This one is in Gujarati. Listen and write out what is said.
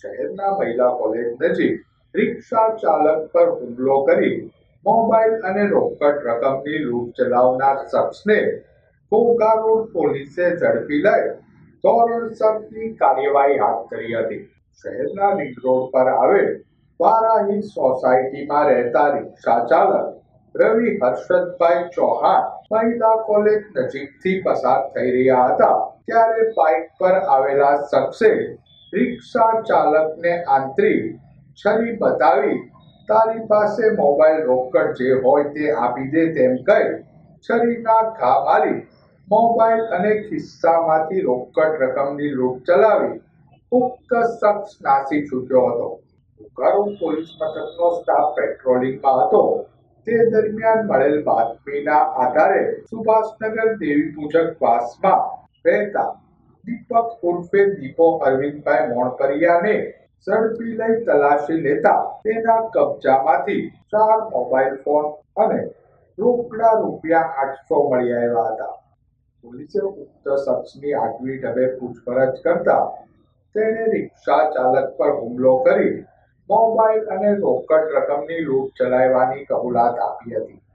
શહેરના મહિલા કોલેજ નજીક રિક્ષા ચાલક પર હુમલો કરી મોબાઈલ અને રોકડ રકમની લૂંટ ચલાવનાર શખ્સને ઘોઘા રોડ પોલીસે ઝડપી લઈ ધોરણસરની કાર્યવાહી હાથ ધરી હતી. શહેરના રિંગ રોડ પર આવેલ વારાહી સોસાયટીમાં રહેતા રિક્ષા ચાલક રવિ હર્ષદભાઈ ચૌહાણ મહિલા કોલેજ નજીકથી પસાર થઈ રહ્યા હતા ત્યારે બાઇક પર આવેલા શખ્સે રિક્ષા ચાલકને આંતરી છરી બતાવી તારી પાસે મોબાઈલ રોકડ જે હોય તે આપી દે તેમ કહી છરીના ઘા મારી મોબાઈલ અને ખિસ્સામાંથી રોકડ રકમની લૂંટ ચલાવી ઉક્ત શખ્સ નાસી છૂટ્યો હતો. બોકારો પોલીસ મથકનો સ્ટાફ પેટ્રોલિંગમાં હતો તે દરમિયાન મળેલ બાતમીના આધારે સુભાષનગર દેવી પૂજક વાસમાં રહેતા દીપક ઉર્ફે દીપો અરવિંદભાઈ મોણપરિયાને ઝડપી લઈ તલાશી લેતા તેના કબજામાંથી 4 મોબાઈલ ફોન અને રોકડા ₹800 મળી આવ્યા હતા. પોલીસે ઉક્ત શખ્સની આગવી ઢબે પૂછપરછ કરતા તેણે રિક્ષા ચાલક પર હુમલો કરી મોબાઈલ અને રોકડ રકમની લૂંટ ચલાવવાની કબૂલાત આપી હતી.